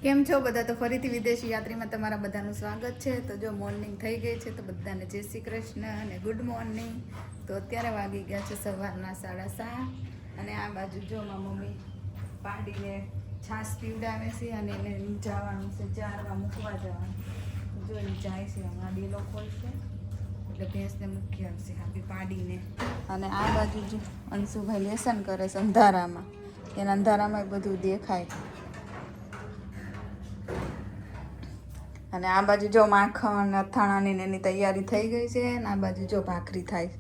કેમ છો બધા? તો ફરીથી વિદેશી યાત્રીમાં તમારા બધાનું સ્વાગત છે. તો જો મોર્નિંગ થઈ ગઈ છે, તો બધાને જય શ્રી કૃષ્ણ અને ગુડ મોર્નિંગ. તો અત્યારે વાગી ગયા છે સવારના 7:30 અને આ બાજુ જો મારી મમ્મી પાંડીને છાશ પીવડાવે છે અને એને જવાનું છે ચારવા મૂકવા જવાનું. જો એ જાય છે, હમણાં ડેલો ખોલશે એટલે ભેંસને મૂકી આવશે આપી પાડીને. અને આ બાજુ જો અંશુભાઈ લેસન કરે છે અંધારામાં, એને અંધારામાં બધું દેખાય. અને આ બાજુ જો માખણ અથાણાની એની તૈયારી થઈ ગઈ છે. અને આ બાજુ જો ભાખરી થાય,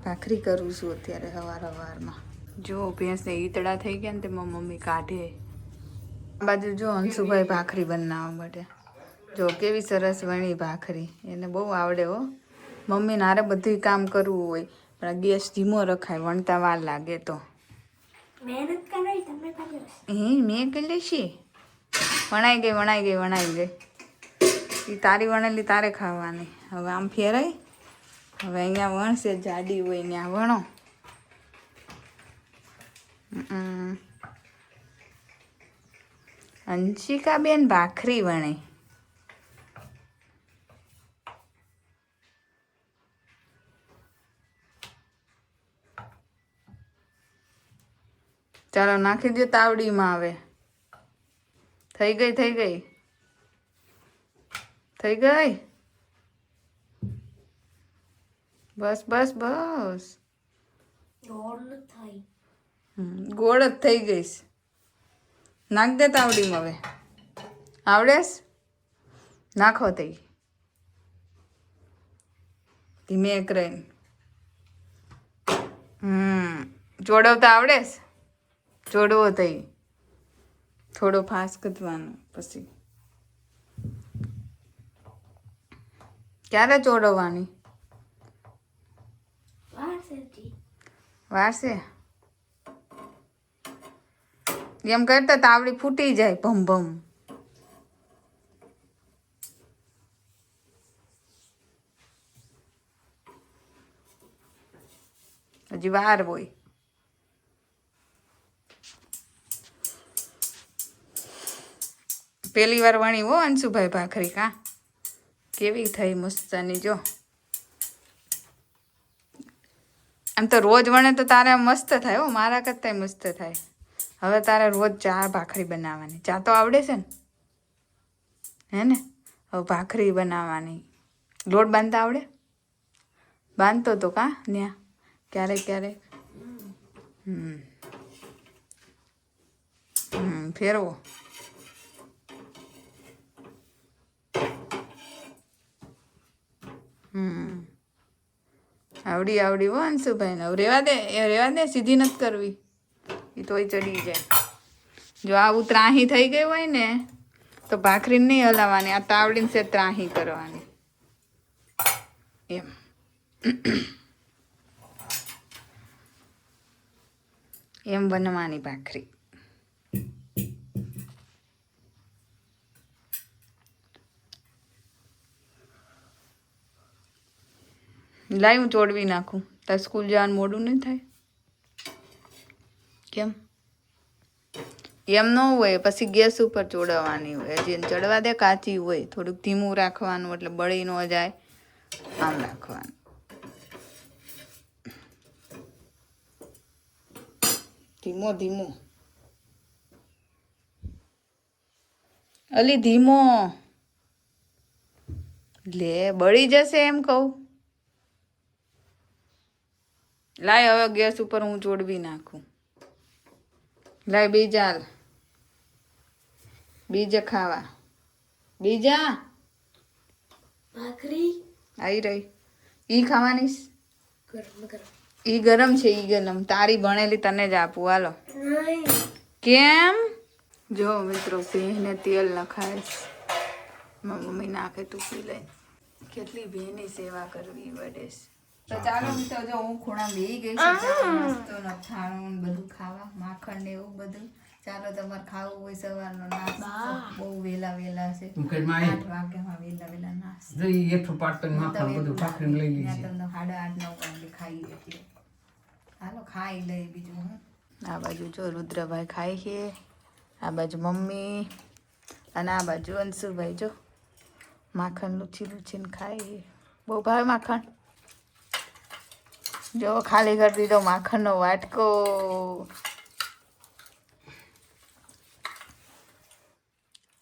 ભાખરી કરું છું અત્યારે સવારમાં. જો ભેંસને ઈતળા થઈ ગયા ને તેમાં મમ્મી કાઢે. આ બાજુ જો અંશુભાઈ ભાખરી બનાવવા માટે જો કેવી સરસ વણી ભાખરી, એને બહુ આવડે હો. મમ્મીને હારે બધું કામ કરવું હોય પણ ગેસ ધીમો રખાય, વણતા વાર લાગે તો. મેં કરી લેશી. વણાઈ ગઈ. એ તારી વણેલી તારે ખાવાની. હવે આમ ફેરાય, હવે અહીંયા વણશે, જાડી હોય ત્યાં વણો. અંશિકાબેન ભાખરી વણે. ચાલો નાખી દો તાવડીમાં. હવે થઈ ગઈ. બસ ગોળ જ થઈ ગઈશ. નાખ દે તાવડીમાં. હવે આવડેસ? નાખો તઈ ધીમે કરીને. જોડવતા આવડેસ? જોડવો તઈ થોડો ફાસ કરવાનો. પછી ક્યારે જોડવાની? વારસે એમ કરતા તાવડી ફૂટી જાય ભમ. હજી વાર હોય. પેલી વાર વણી હો અંશુભાઈ ભાખરી. કા કેવી થઈ મસ્તની જો. આમ તો રોજ વણે તો તારે મસ્ત થાય હો, મારા કરતા મસ્ત થાય. હવે તારે રોજ ચા ભાખરી બનાવવાની. ચા તો આવડે છે ને? હે ને? હવે ભાખરી બનાવવાની. લોટ બાંધતા આવડે? બાંધતો તો કા ન્યા ક્યારેક. ફેરવો. આવડી હો અંશુભાઈ ને. રેવા દે સીધી નથી કરવી, એ તોય ચડી જાય. જો આવું ત્રાહી થઈ ગઈ હોય ને તો ભાખરી નહીં હલાવવાની, આ તાવડીને છે ત્રાહી કરવાની. એમ બનવાની ભાખરી. લાઈ હું ચોડવી નાખું, તાર સ્કૂલ જવાનું મોડું નહીં થાય. કેમ એમ ન હોય? પછી ગેસ ઉપર ચોડવાની હોય. હજી ચડવા દે, કાચી હોય. થોડુંક ધીમું રાખવાનું એટલે બળી ન જાય. આમ રાખવાનું. ધીમો અલી ધીમો. લે બળી જશે એમ કહું. લાય હવે ગેસ ઉપર હું ચોડવી નાખું. લાય બીજા ખાવા. બીજા ભાખરી આવી રહી. ઈ ખાવાની? ઈ ગરમ છે. તારી બનેલી તને જ આપું. હાલો. કેમ? જો મિત્રો ભેંને તેલ નખાય. મમ્મી નાખે તું પી લઈ. કેટલી ભેંની સેવા કરવી પડે. તો ચાલો મિત્રો, જો હું ખૂણા બેહી ગઈ છું. નાસ્તો અથાણું બધું ખાવા, માખણ ને એવું બધું. ચાલો તમારે ખાવું હોય સવારનો નાસ્તો, બહુ વેલા છે. 8 વાગ્યામાં વેલા નાસ્તો. તમને 8:30 9 વાગે ખાઈ લઈએ. હાલો ખાઈ લઈ. બીજું આ બાજુ જો રુદ્રભાઈ ખાય છે, આ બાજુ મમ્મી, અને આ બાજુ અંશુભાઈ જો માખણ લૂછી લૂછીને ખાય. બહુ ભાવે માખણ. જો ખાલી કરી દીધો માખણનો વાટકો.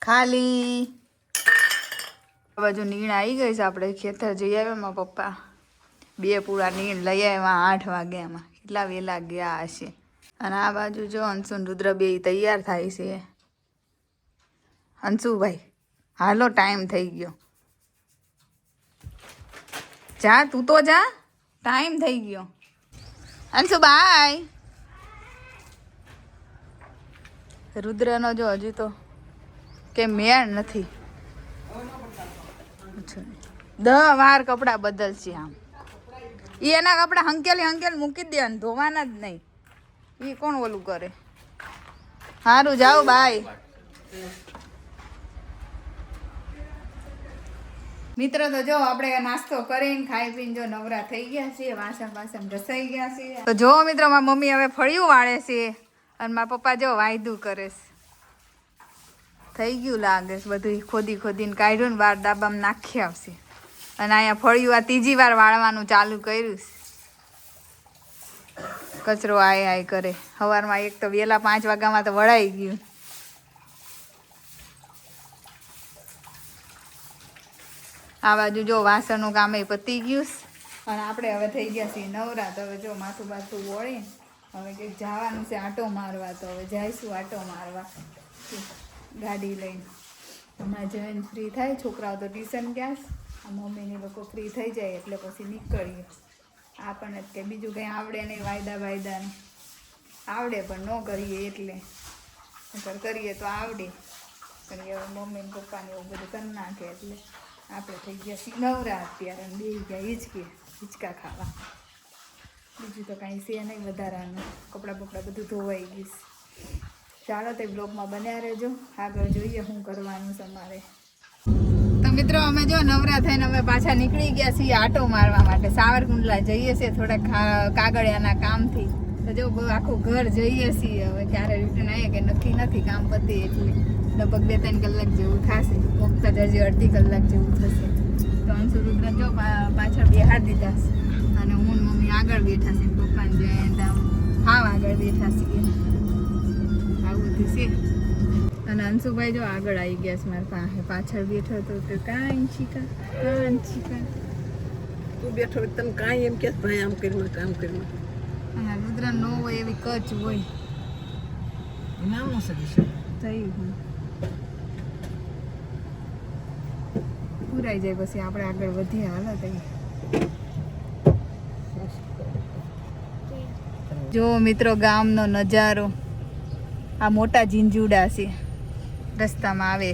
ખાલી. આ બાજુ નીણ આવી ગઈ છે. આપણે ખેતર જઈ આવ્યા મારા પપ્પા 2 પૂરા નીણ લઈ આવ્યા 8 વાગ્યામાં. કેટલા વહેલા ગયા હશે. અને આ બાજુ જો અંશુ રુદ્ર બે તૈયાર થાય છે. અંશુભાઈ હાલો ટાઈમ થઈ ગયો. જા તું તો જા, ટાઈમ થઈ ગયો. અંશુભાઈ રુદ્રનો જો હજુ તો કે મેળ નથી. 10 વાર કપડાં બદલશે આમ. એના કપડાં હંકેલી મૂકી દે, ધોવાના જ નહીં. એ કોણ ઓલું કરે. સારું જાઓ બાય. મિત્રો તો જો આપણે નાસ્તો કરીને ખાઈ પીને જો નવરા થઈ ગયા છીએ. વાસણ ઘસાઈ ગયા છે. તો જો મિત્રો મારી મમ્મી હવે ફળિયું વાળે છે અને મારા પપ્પા જો વાયદું કરે છે. થઈ ગયું લાગે છે બધું. ખોદીને કાઢ્યું ને બહાર ડાબામાં નાખી આવશે. અને અહીંયા ફળિયું આ 3જી વાર વાળવાનું ચાલુ કર્યું છે. કચરો આય કરે. સવારમાં એક તો વહેલા 5 વાગ્યામાં તો વળાઈ ગયું. આ બાજુ જો વાસણનું કામ એ પતી ગયું. અને આપણે હવે થઈ ગયા છીએ નવરા. તો હવે જો માથું બાથું વળીને હવે કંઈક જવાનું છે આટો મારવા. તો હવે જઈશું આટો મારવા ગાડી લઈને. હમણાં જઈને ફ્રી થાય. છોકરાઓ તો ટ્યુશન ગયા. આ મમ્મીને લોકો ફ્રી થઈ જાય એટલે પછી નીકળીએ. આપણને કે બીજું કંઈ આવડે નહીં. વાયદાને આવડે પણ ન કરીએ એટલે. કરીએ તો આવડે. પણ હવે મમ્મી ને પપ્પાને એવું બધું કરી નાખે એટલે આપણે થઈ ગયા છીએ નવરા અત્યારે. બે ગયા હિંચકા ખાવા. બીજું તો કાંઈ છે નહીં વધારાનું. કપડાં બધું ધોવાઈ ગયું. ચાલો તે બ્લોગમાં બન્યા રહેજો. આગળ જોઈએ શું કરવાનું છે અમારે. તો મિત્રો અમે જો નવરા થઈને અમે પાછા નીકળી ગયા છીએ આટો મારવા માટે. સાવરકુંડલા જઈએ છીએ થોડાક કાગળિયાના કામથી. તો જો આખું ઘર જઈએ છીએ. હવે ક્યારે રિટર્ન આવીએ કે નક્કી નથી. કામ પતે એટલે લગભગ 2-3 કલાક જેવું થશે. પહોંચતા જ હજી 1.5 કલાક જેવું થશે. તો અંશુ રુદ્ર જો પાછળ બેહાડ દીધા છે. અને હું મમ્મી આગળ બેઠા છે. પપ્પાને જઈને હાવ આગળ બેઠા છીએ. આવું બધું છે. અને અંશુભાઈ જો આગળ આવી ગયા છે મારી પાસે. પાછળ બેઠો તો કાંઈ તું બેઠો તને કાંઈ એમ કે ભાઈ આમ કર્યું કામ કર્યું. અને રુદ્ર નો હોય એવી કચ હોય. નામ ન શકીશ થયું પૂરાઈ જાય પછી આપણે આગળ વધીએ. હાલો તઈ જો મિત્રો ગામનો નજારો. આ મોટા ઝીંઝુડા છે રસ્તામાં આવે.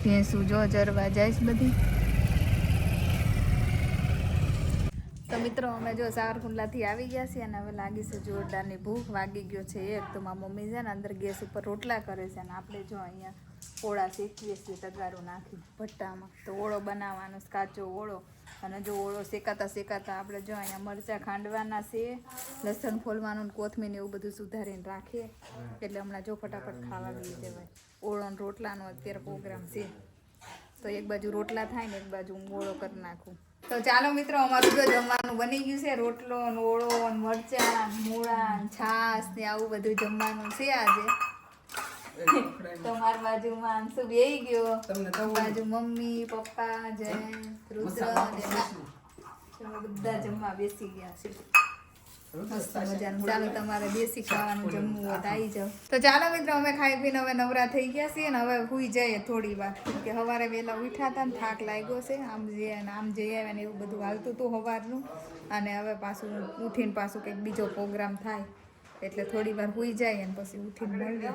ભેંસું જો ચરવા જાય છે બધી. તો મિત્રો અમે જો સાવરકુંડલાથી આવી ગયા છીએ અને હવે લાગી છે જોરદારની ભૂખ. વાગી ગયો છે 1. તો મારી મમ્મી છે ને અંદર ગેસ ઉપર રોટલા કરે છે અને આપણે જો અહીંયા ઓળા શેકીએ છીએ તગારું નાખી ભટ્ટામાં. તો ઓળો બનાવવાનો કાચો ઓળો. અને જો ઓળો શેકાતા આપણે જો અહીંયા મરચાં ખાંડવાના છે, લસણ ફોલવાનું, કોથમીર એવું બધું સુધારીને રાખીએ એટલે હમણાં જો ફટાફટ ખાવા બી દેવાય. ઓળો ને રોટલાનો અત્યારે પ્રોગ્રામ છે. તો એક બાજુ રોટલા થાય ને એક બાજુ હું ઓળો કરી નાખું. તો ચાલો મિત્રો અમારું જો જમવાનું બની ગયું છે. રોટલો ને ઓળો ને મરચાં, મૂળા, છાશ ને આવું બધું જમવાનું છે આજે. તમારી બાજુમાં અંશુ બેહી ગયો. બાજુ મમ્મી, પપ્પા, જયંત, રુદ્ર બધા જમવા બેસી ગયા છે. મસ્ત મજાનું. ચાલો તમારે દેશી ખાવાનું જમવું હોય તો આવી જાવ. તો ચાલો મિત્રો અમે ખાઈ પીને હવે નવરા થઈ ગયા છીએ ને હવે સુઈ જઈએ થોડી વાર. કે સવારે વહેલા ઉઠ્યા હતા ને થાક લાગ્યો છે. આમ જઈ આવ્યા ને એવું બધું હાલતું હતું સવારનું. અને હવે પાછું ઉઠીને પાછું કંઈક બીજો પ્રોગ્રામ થાય એટલે થોડી વાર સુઈ જાય અને પછી ઉઠીને મળીએ.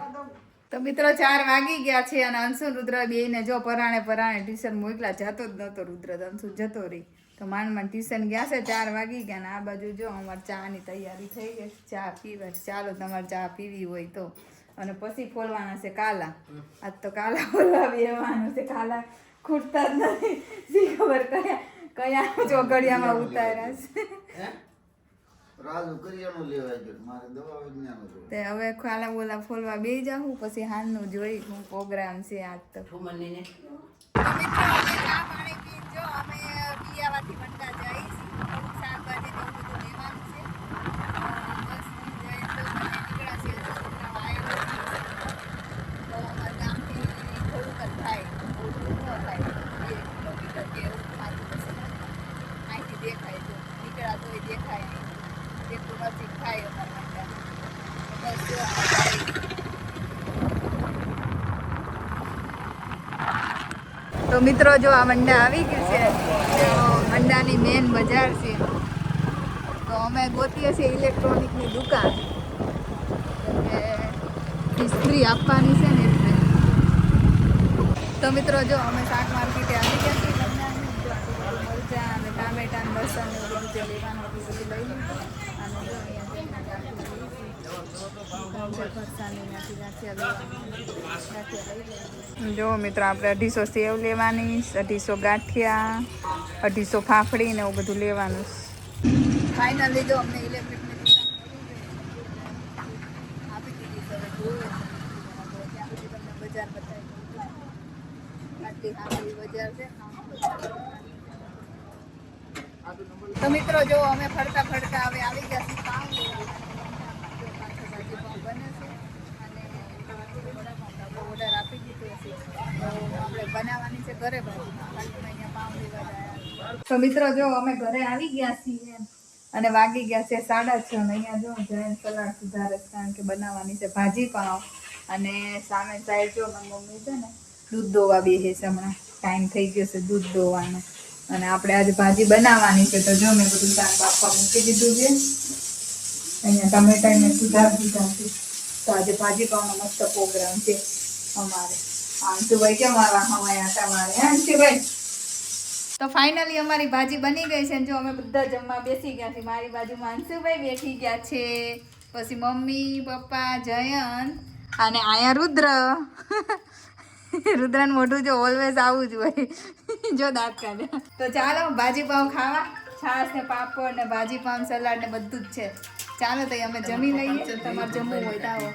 તો મિત્રો 4 વાગી ગયા છે અને અંશુ રુદ્ર બેયને જો પરાણે ટ્યુશન મોકલા. જતો જ નહોતો રુદ્ર, અંશુ જતો રહી. તો માંડ ટ્યુશન ગયા છે. 4 વાગી ગયા ને આ બાજુ જો અમારે ચાની તૈયારી થઈ ગઈ. ચા પીવા. ચાલો તમારે ચા પીવી હોય તો. અને પછી ફોલવાના છે કાલા. આજ તો કાલા ફોલવા બેવાનું છે. કાલા ખૂટતા જ નથી. શી ખબર કયા ચોઘડિયામાં ઉતાર્યા છે. રાજુ કરિયાણું લેવા ગયો મારે દવા વિજ્ઞાન હતું તે હવે ખાલા બોલા ફોલવા બેસી જાઉં પછી હાલનું જોઈ હું પ્રોગ્રામ છે આજ તો ઠુમનને ને તો મિત્રો અમે ચા પાણી પીને જો અમે પિયાવાથી મંડા જઈએ છીએ થોડુંક શાકભાજી ને એવું બધું લેવાનું છે બસ જઈએ તો મને નીકળ્યા છે તો અમારા ગામથી થોડુંક જ થાય બહુ દૂર ન થાય 2 કિલોમીટર કે એવું થતું હશે અહીંથી દેખાય તો નીકળ્યા તોય દેખાય નહીં એટલું નજીક થાય અમારા મંડા બસ જો અમે જઈએ. તો મિત્રો જો આ મંડા આવી ગયું છે તો મંડાની મેન બજાર છે તો અમે ગોતીએ છીએ ઇલેક્ટ્રોનિકની દુકાન કે ઇસ્ત્રી આપવાની છે ને એટલે તો મિત્રો જો અમે શાક માર્કેટે આવી ગયા છીએ મંડાની જો આટલું બધું મરચાં અને ટામેટા ને લસણ ને એવું બધું જે લેવાનું હતું બધું લઈ લીધું અને જો અહીંયા જો મિત્રો આપણે 250 સેવ લેવાની 250 ગાંઠિયા 250 ફાફડી ને એવું બધું લેવાનું ફાઇનલી જો અમને ઇલેક્ટ્રિકની દુકાન આપી દીધી છે હવે જોઈએ ત્યાં સુધી તમને બજાર બતાવી આટલી સાંભળી બજાર છે તો મિત્રો જો અમે ફરતા ફરતા હવે આવી ગયા છીએ પાઉં લેવા બને છે અને ઓર્ડર આપી દીધો છે તો આપણે બનાવવાની છે ઘરે ભાજી અહીંયા પાઉં લેવા જાય તો મિત્રો જો અમે ઘરે આવી ગયા છીએ અને વાગી ગયા છે 6:30 અને અહીંયા જો જૈન સલાડ સુધારે કારણ કે બનાવવાની છે ભાજી પાઉં અને સામે સાઈડ જો મારી મમ્મી છે ને દૂધ દોવા બેસે છે હમણાં ટાઈમ થઈ ગયો છે દૂધ દોવાનો અને આપણે આજે ભાજી બનાવવાની છે તો જો મેં બધું શાક બાફવા મૂકી દીધું છે અહીંયા ટમેટા ને સુધાર દીધા છે તો આજે ભાજી પાઉંનો મસ્ત પ્રોગ્રામ છે અમારે અંશુભાઈ કેમ આવા હવાયા તમારે અંશુભાઈ તો ફાઇનલી અમારી ભાજી બની ગઈ છે જો અમે બધા જમવા બેસી ગયા છીએ મારી બાજુમાં અંશુભાઈ બેસી ગયા છે પછી મમ્મી પપ્પા જયન અને આયા રુદ્ર રુદ્રનું મોઢું જો ઓલવેઝ આવું જ હોય જો દાંત કાઢ્યા તો ચાલો ભાજી પાઉં ખાવા છાશ ને પાપડ ને ભાજી પાઉં સલાડ ને બધું જ છે ચાલો તો અમે જમી લઈએ તમારે જમવું હોય તો આવો